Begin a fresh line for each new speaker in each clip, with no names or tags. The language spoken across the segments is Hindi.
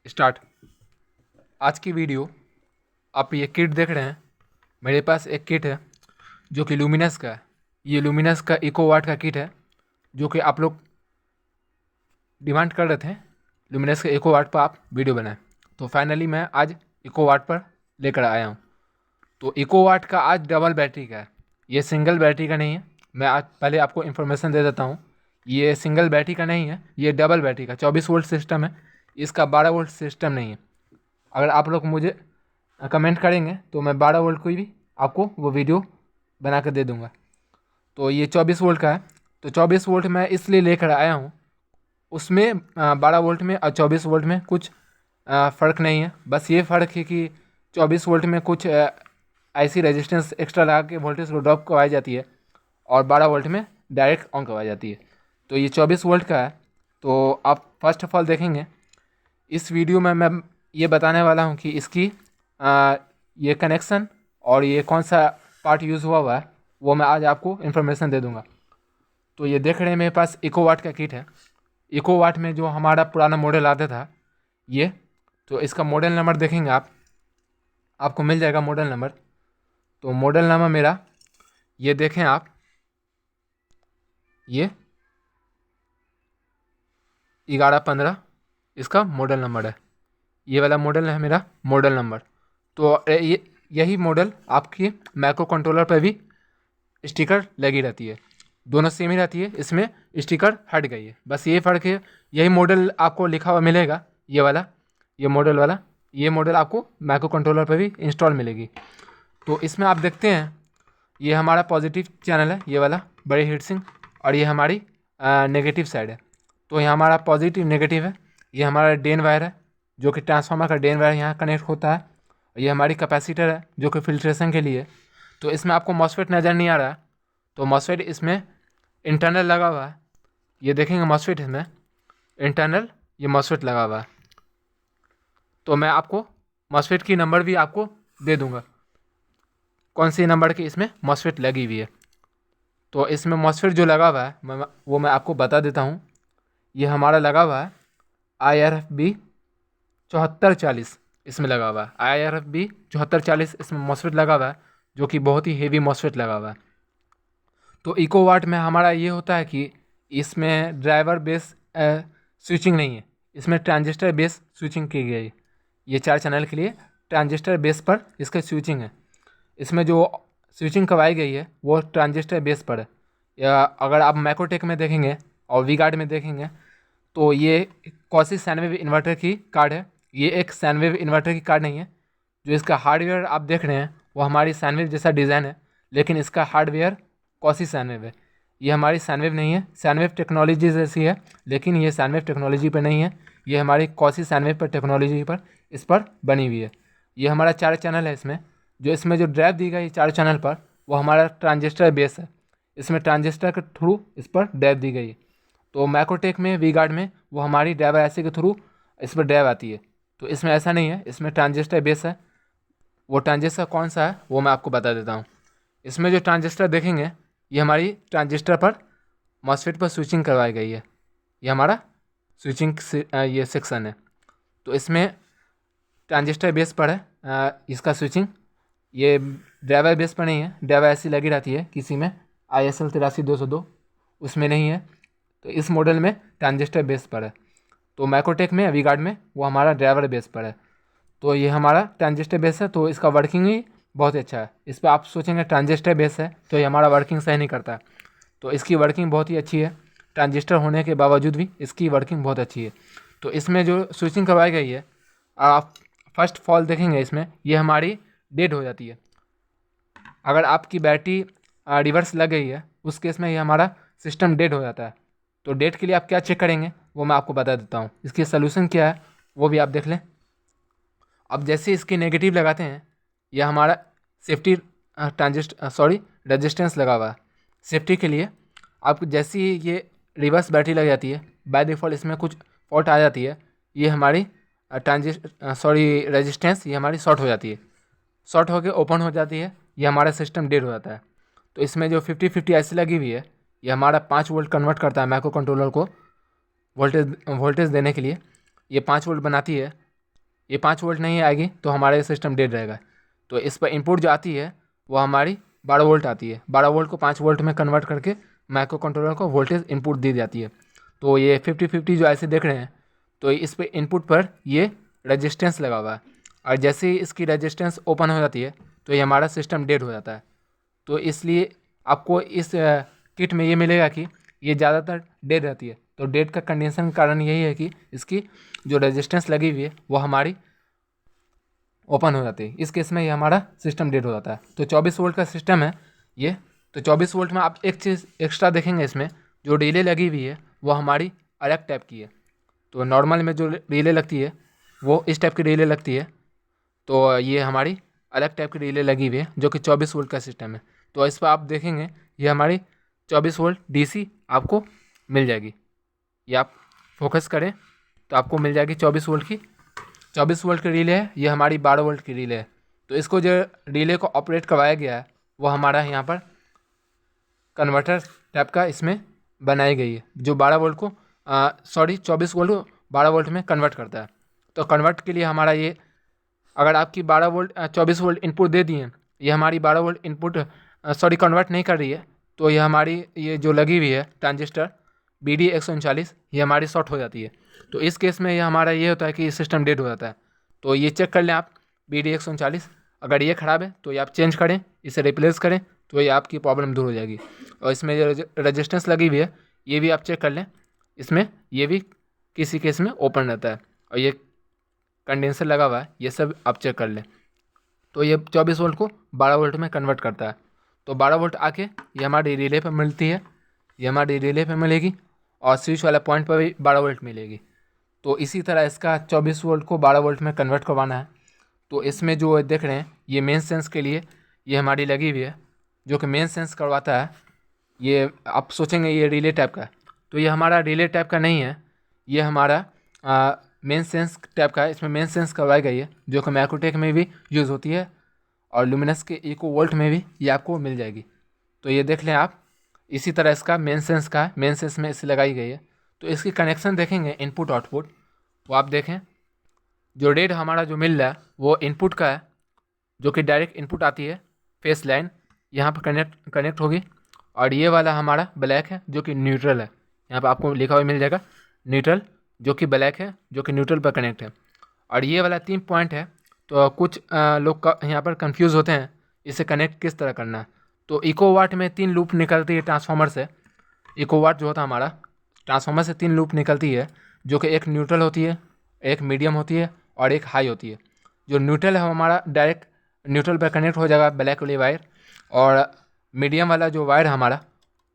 स्टार्ट। आज की वीडियो, आप ये किट देख रहे हैं। मेरे पास एक किट है जो कि लुमिनस का है। ये लुमिनस का इको वाट का किट है जो कि आप लोग डिमांड कर रहे थे लुमिनस के इको वाट पर आप वीडियो बनाएं। तो फाइनली मैं आज इको वाट पर लेकर आया हूँ। तो इको वाट का आज डबल बैटरी का है, ये सिंगल बैटरी का नहीं है। मैं आज पहले आपको इन्फॉर्मेशन दे देता हूँ, ये सिंगल बैटरी का नहीं है, ये डबल बैटरी का 24 वोल्ट सिस्टम है। इसका 12 वोल्ट सिस्टम नहीं है। अगर आप लोग मुझे कमेंट करेंगे तो मैं 12 वोल्ट कोई भी आपको वो वीडियो बना कर दे दूँगा। तो ये 24 वोल्ट का है। तो 24 वोल्ट मैं इसलिए लेकर आया हूँ, उसमें 12 वोल्ट में और 24 वोल्ट में कुछ फ़र्क नहीं है। बस ये फ़र्क है कि 24 वोल्ट में कुछ ऐसी रेजिस्टेंस एक्स्ट्रा लगा के वोल्टेज को ड्रॉप करवाई जाती है और 12 वोल्ट में डायरेक्ट ऑन करवाई जाती है। तो ये 24 वोल्ट का है। तो आप फर्स्ट ऑफ ऑल देखेंगे इस वीडियो में मैं ये बताने वाला हूँ कि इसकी ये कनेक्शन और ये कौन सा पार्ट यूज़ हुआ है वो मैं आज आपको इन्फॉर्मेशन दे दूँगा। तो ये देख रहे हैं मेरे पास इको वाट का किट है। इको वाट में जो हमारा पुराना मॉडल आता था ये, तो इसका मॉडल नंबर देखेंगे आपको मिल जाएगा मॉडल नंबर। तो मॉडल नंबर मेरा ये देखें आप, ये 1115 इसका मॉडल नंबर है। ये वाला मॉडल है मेरा मॉडल नंबर। तो ये यही मॉडल आपकी माइक्रो कंट्रोलर पर भी स्टिकर लगी रहती है, दोनों सेम ही रहती है, इसमें स्टिकर हट गई है, बस ये फ़र्क है। यही मॉडल आपको लिखा हुआ मिलेगा, ये वाला, ये मॉडल वाला, ये मॉडल आपको माइक्रो कंट्रोलर पर भी इंस्टॉल मिलेगी। तो इसमें आप देखते हैं ये हमारा पॉजिटिव चैनल है, ये वाला बड़ी हीट सिंक, और ये हमारी नेगेटिव साइड है। तो ये हमारा पॉजिटिव नेगेटिव है। ये हमारा ड्रेन वायर है जो कि ट्रांसफार्मर का ड्रेन वायर यहाँ कनेक्ट होता है। ये हमारी कैपेसिटर है जो कि फिल्ट्रेशन के लिए। तो इसमें आपको मॉसफेट नज़र नहीं आ रहा है, तो मॉसफेट इसमें इंटरनल लगा हुआ है। ये देखेंगे मॉसफेट इसमें इंटरनल ये मॉसफेट लगा हुआ है। तो मैं आपको मॉसफेट की नंबर भी आपको दे दूँगा, कौन सी नंबर की इसमें मॉसफेट लगी हुई है। तो इसमें मॉसफेट जो लगा हुआ है वो मैं आपको बता देता हूँ। ये हमारा लगा हुआ है IRFB 7440, इसमें लगा हुआ है IRFB 7440, इसमें मॉसफेट लगा हुआ है जो कि बहुत ही हेवी मॉसफेट लगा हुआ है। तो इको वाट में हमारा ये होता है कि इसमें ड्राइवर बेस स्विचिंग नहीं है, इसमें ट्रांजिस्टर बेस स्विचिंग की गई है। ये 4 चैनल के लिए ट्रांजिस्टर बेस पर इसका स्विचिंग है। इसमें जो स्विचिंग करवाई गई है वो ट्रांजिस्टर बेस पर है। या अगर आप मैक्रोटेक में देखेंगे और वी गार्ड में देखेंगे तो ये कॉसी सैनवेव इन्वर्टर की कार्ड है। ये एक सैनवेव इन्वर्टर की कार्ड नहीं है। जो इसका हार्डवेयर आप देख रहे हैं वो हमारी सैनवेव जैसा डिज़ाइन है, लेकिन इसका हार्डवेयर कॉसी सैनवेव है। ये हमारी सैनवेव नहीं है, सैनवेव टेक्नोलॉजी जैसी है, लेकिन ये सैनवेव टेक्नोलॉजी पर नहीं है। ये हमारी कॉसी सैनवेव पर टेक्नोलॉजी पर इस पर बनी हुई है। ये हमारा 4 चैनल है। इसमें जो ड्राइव दी गई 4 चैनल पर वो हमारा ट्रांजिस्टर बेस है। इसमें ट्रांजिस्टर के थ्रू इस पर ड्राइव दी गई है। तो मैक्रोटेक में वी गार्ड में वो हमारी ड्राइवर ऐसे के थ्रू इस पर ड्राइव आती है। तो इसमें ऐसा नहीं है, इसमें ट्रांजिस्टर बेस है। वो ट्रांजिस्टर कौन सा है वो मैं आपको बता देता हूँ। इसमें जो ट्रांजिस्टर देखेंगे ये हमारी ट्रांजिस्टर पर मॉसफेट पर स्विचिंग करवाई गई है। ये हमारा स्विचिंग ये सेक्शन है। तो इसमें ट्रांजिस्टर बेस पर है इसका स्विचिंग। ये ड्राइवर बेस पर नहीं है, ड्राइवर ऐसी लगी रहती है किसी में ISL 83202, उसमें नहीं है। तो इस मॉडल में ट्रांजिस्टर बेस पर है। तो मैक्रोटेक में वी गार्ड में वो हमारा ड्राइवर बेस पर है। तो ये हमारा ट्रांजिस्टर बेस है, तो इसका वर्किंग ही बहुत अच्छा है। इस पर आप सोचेंगे ट्रांजिस्टर बेस है तो ये हमारा वर्किंग सही नहीं करता, तो इसकी वर्किंग बहुत ही अच्छी है। ट्रांजिस्टर होने के बावजूद भी इसकी वर्किंग बहुत अच्छी है। तो इसमें जो स्विचिंग करवाई गई है, आप फर्स्ट फॉल देखेंगे इसमें ये हमारी डेड हो जाती है। अगर आपकी बैटरी रिवर्स लग गई है उस केस में ये हमारा सिस्टम डेड हो जाता है। तो डेड के लिए आप क्या चेक करेंगे वो मैं आपको बता देता हूँ। इसकी सोल्यूशन क्या है वो भी आप देख लें। अब जैसे इसके नेगेटिव लगाते हैं, यह हमारा सेफ्टी रेजिस्टेंस लगा हुआ है। सेफ्टी के लिए आपको जैसे ही ये रिवर्स बैटरी लग जाती है बाय डिफ़ॉल्ट इसमें कुछ फॉल्ट आ जाती है, ये हमारी रेजिस्टेंस ये हमारी शॉर्ट हो जाती है। शॉर्ट होकर ओपन हो जाती है, ये हमारा सिस्टम डेड हो जाता है। तो इसमें जो 50-50 ऐसी लगी हुई है ये हमारा 5 वोल्ट कन्वर्ट करता है माइक्रो कंट्रोलर को वोल्टेज देने के लिए। ये 5 वोल्ट बनाती है। ये 5 वोल्ट नहीं आएगी तो हमारा ये सिस्टम डेड रहेगा। तो इस पर इनपुट जो आती है वो हमारी 12 वोल्ट आती है। 12 वोल्ट को 5 वोल्ट में कन्वर्ट करके माइक्रो कंट्रोलर को वोल्टेज इनपुट दी जाती है। तो ये 50-50 जो ऐसे देख रहे हैं, तो इस पे इनपुट पर ये रेजिस्टेंस लगा हुआ है, और जैसे ही इसकी रेजिस्टेंस ओपन हो जाती है तो ये हमारा सिस्टम डेड हो जाता है। तो इसलिए आपको इस किट में ये मिलेगा कि ये ज़्यादातर डेड रहती है। तो डेड का कंडीशन का कारण यही है कि इसकी जो रेजिस्टेंस लगी हुई है वो हमारी ओपन हो जाती है। इस केस में ये हमारा सिस्टम डेड हो जाता है। तो 24 वोल्ट का सिस्टम है ये। तो 24 वोल्ट में आप एक चीज़ एक्स्ट्रा देखेंगे, इसमें जो रिले लगी हुई है वो हमारी अलग टाइप की है। तो नॉर्मल में जो रिले लगती है वो इस टाइप की रिले लगती है, तो ये हमारी अलग टाइप की रिले लगी हुई है जो कि 24 वोल्ट का सिस्टम है। तो इस पर आप देखेंगे ये हमारी 24 वोल्ट डीसी आपको मिल जाएगी। ये आप फोकस करें तो आपको मिल जाएगी 24 वोल्ट की। 24 वोल्ट की रिले है, ये हमारी 12 वोल्ट की रिले है। तो इसको जो रिले को ऑपरेट करवाया गया है वो हमारा यहाँ पर कन्वर्टर टाइप का इसमें बनाई गई है, जो 12 वोल्ट को 24 वोल्ट को 12 वोल्ट में कन्वर्ट करता है। तो कन्वर्ट के लिए हमारा ये, अगर आपकी 24 वोल्ट इनपुट दे दिए, ये हमारी 12 वोल्ट इनपुट कन्वर्ट नहीं कर रही है, तो ये हमारी ये जो लगी हुई है ट्रांजिस्टर BD 139 ये हमारी शॉर्ट हो जाती है। तो इस केस में ये हमारा ये होता है कि सिस्टम डेड हो जाता है। तो ये चेक कर लें आप BD 139, अगर ये ख़राब है तो ये आप चेंज करें, इसे रिप्लेस करें, तो ये आपकी प्रॉब्लम दूर हो जाएगी। और इसमें जो रजिस्टेंस लगी हुई है ये भी आप चेक कर लें, इसमें ये भी किसी केस में ओपन रहता है, और ये कंडेंसर लगा हुआ है, ये सब आप चेक कर लें। तो ये 24 वोल्ट को 12 वोल्ट में कन्वर्ट करता है। तो 12 वोल्ट आके ये हमारी रिले पे मिलती है, ये हमारी रिले पे मिलेगी, और स्विच वाला पॉइंट पर भी 12 वोल्ट मिलेगी। तो इसी तरह इसका 24 वोल्ट को 12 वोल्ट में कन्वर्ट करवाना है। तो इसमें जो देख रहे हैं ये मेन सेंस के लिए ये हमारी लगी हुई है, जो कि मेन सेंस करवाता है। ये आप सोचेंगे ये रिले टाइप का है, तो ये हमारा रिले टाइप का नहीं है, ये हमारा मेन सेंस टाइप का है। इसमें मेन सेंस करवाई गई है, जो कि मैक्रोटेक में भी यूज़ होती है, और लुमिनस के इको वोल्ट में भी ये आपको मिल जाएगी। तो ये देख लें आप, इसी तरह इसका मेन सेंस का है, मेन सेंस में इसे लगाई गई है। तो इसकी कनेक्शन देखेंगे इनपुट आउटपुट, वो आप देखें, जो रेड हमारा जो मिल रहा है वो इनपुट का है, जो कि डायरेक्ट इनपुट आती है, फेस लाइन यहाँ पर कनेक्ट होगी। और ये वाला हमारा ब्लैक है जो कि न्यूट्रल है, यहाँ पर आपको लिखा हुआ मिल जाएगा न्यूट्रल, जो कि ब्लैक है, जो कि न्यूट्रल पर कनेक्ट है। और ये वाला 3 पॉइंट है। तो कुछ लोग यहाँ पर कंफ्यूज होते हैं इसे कनेक्ट किस तरह करना है। तो इको वाट में 3 लूप निकलती है ट्रांसफार्मर से। इको वाट जो होता है हमारा ट्रांसफार्मर से 3 लूप निकलती है, जो कि एक न्यूट्रल होती है, एक मीडियम होती है, और एक हाई होती है। जो न्यूट्रल है हमारा डायरेक्ट न्यूट्रल पर कनेक्ट हो जाएगा ब्लैक वाली वायर, और मीडियम वाला जो वायर हमारा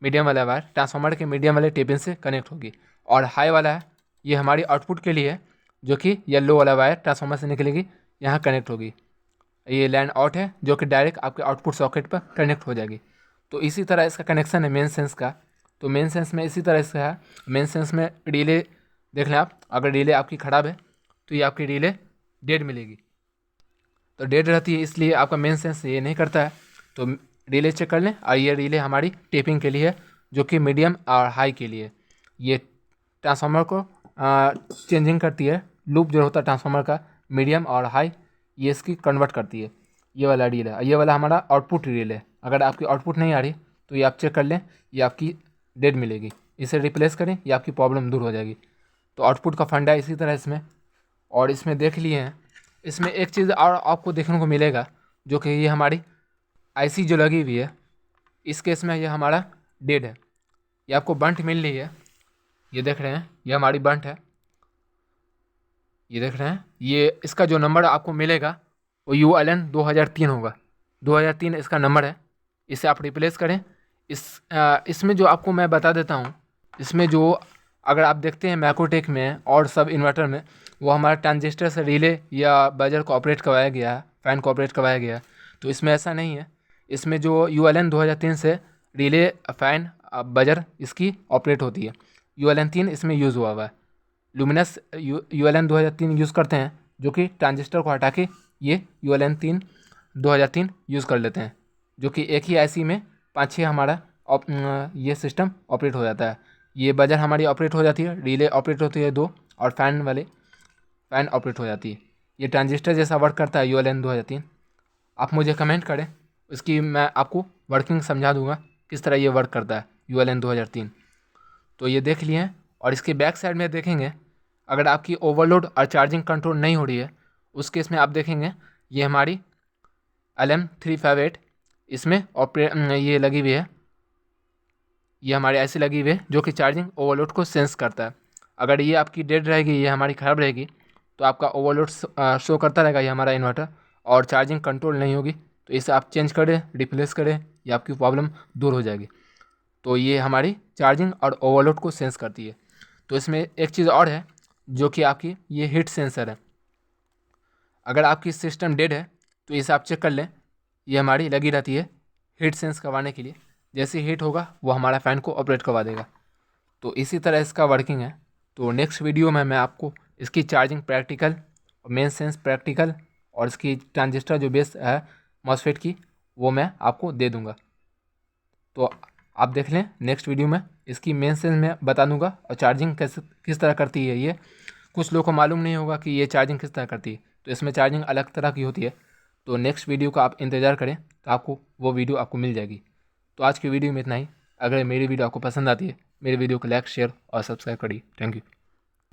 मीडियम वाला वायर ट्रांसफार्मर के मीडियम वाले टेपिन से कनेक्ट होगी। और हाई वाला है ये हमारी आउटपुट के लिए है, जो कि येलो वाला वायर ट्रांसफार्मर से निकलेगी, यहाँ कनेक्ट होगी। ये लैंड आउट है जो कि डायरेक्ट आपके आउटपुट सॉकेट पर कनेक्ट हो जाएगी। तो इसी तरह इसका कनेक्शन है मेन सेंस का। तो मेन सेंस में इसी तरह इसका है। मेन सेंस में रिले देख लें आप, अगर रिले आपकी ख़राब है तो ये आपकी रिले डेड मिलेगी। तो डेड रहती है, इसलिए आपका मेन सेंस ये नहीं करता है। तो रिले चेक कर लें, और ये रिले हमारी टेपिंग के लिए है, जो कि मीडियम और हाई के लिए। ये ट्रांसफार्मर को चेंजिंग करती है, लूप जो होता है ट्रांसफार्मर का मीडियम और हाई, ये इसकी कन्वर्ट करती है। ये वाला रिले है, ये वाला हमारा आउटपुट रिले है। अगर आपकी आउटपुट नहीं आ रही तो ये आप चेक कर लें, ये आपकी डेड मिलेगी, इसे रिप्लेस करें, ये आपकी प्रॉब्लम दूर हो जाएगी। तो आउटपुट का फंडा इसी तरह इसमें। और इसमें देख लिए हैं, इसमें एक चीज़ और आपको देखने को मिलेगा, जो कि ये हमारी IC जो लगी हुई है, इस केस में ये हमारा डेड है। ये आपको बंट मिल रही है, ये देख रहे हैं, ये हमारी बंट है, ये देख रहे हैं। ये इसका जो नंबर आपको मिलेगा वो ULN 2003 होगा, 2003 इसका नंबर है। इसे आप रिप्लेस करें। इसमें जो आपको मैं बता देता हूँ, इसमें जो अगर आप देखते हैं मैक्रोटेक में और सब इन्वर्टर में, वो हमारा ट्रांजिस्टर से रिले या बजर को ऑपरेट करवाया गया है, फ़ैन को ऑपरेट करवाया गया है। तो इसमें ऐसा नहीं है। इसमें जो ULN 2003 से रिले, फ़ैन, बजर इसकी ऑपरेट होती है। ULN 3 इसमें यूज़ हुआ है। लुमिनस ULN 2003 यूज़ करते हैं, जो कि ट्रांजिस्टर को हटा के ये ULN 2003 यूज़ कर लेते हैं, जो कि एक ही IC में 5-6 हमारा ये सिस्टम ऑपरेट हो जाता है। ये बजर हमारी ऑपरेट हो जाती है, रिले ऑपरेट होती है 2, और फ़ैन ऑपरेट हो जाती है। ये ट्रांजिस्टर जैसा वर्क करता है ULN 2003। आप मुझे कमेंट करें, इसकी मैं आपको वर्किंग समझा दूंगा किस तरह ये वर्क करता है ULN 2003। तो ये देख लिए हैं। और इसके बैक साइड में देखेंगे, अगर आपकी ओवरलोड और चार्जिंग कंट्रोल नहीं हो रही है उस केस में आप देखेंगे ये हमारी LM358 इसमें ये लगी हुई है, ये हमारी ऐसी लगी हुई है जो कि चार्जिंग ओवरलोड को सेंस करता है। अगर ये आपकी डेड रहेगी, ये हमारी ख़राब रहेगी, तो आपका ओवरलोड शो करता रहेगा ये हमारा इन्वर्टर, और चार्जिंग कंट्रोल नहीं होगी। तो इसे आप चेंज करें, रिप्लेस करें, ये आपकी प्रॉब्लम दूर हो जाएगी। तो ये हमारी चार्जिंग और ओवरलोड को सेंस करती है। तो इसमें एक चीज़ और है जो कि आपकी ये हीट सेंसर है। अगर आपकी सिस्टम डेड है तो इसे आप चेक कर लें, ये हमारी लगी रहती है हीट सेंस करवाने के लिए। जैसे हीट होगा वो हमारा फ़ैन को ऑपरेट करवा देगा। तो इसी तरह इसका वर्किंग है। तो नेक्स्ट वीडियो में मैं आपको इसकी charging practical, main sense practical, और इसकी ट्रांजिस्टर जो बेस है मॉसफेट की, वो मैं आपको दे दूंगा। तो आप देख लें नेक्स्ट वीडियो में, इसकी मेन सेंस में बता दूंगा और चार्जिंग किस तरह करती है। ये कुछ लोगों को मालूम नहीं होगा कि ये चार्जिंग किस तरह करती है, तो इसमें चार्जिंग अलग तरह की होती है। तो नेक्स्ट वीडियो का आप इंतज़ार करें, तो आपको वो वीडियो आपको मिल जाएगी। तो आज की वीडियो में इतना ही। अगर मेरी वीडियो आपको पसंद आती है, मेरे वीडियो को लाइक, शेयर और सब्सक्राइब करिए। Thank you.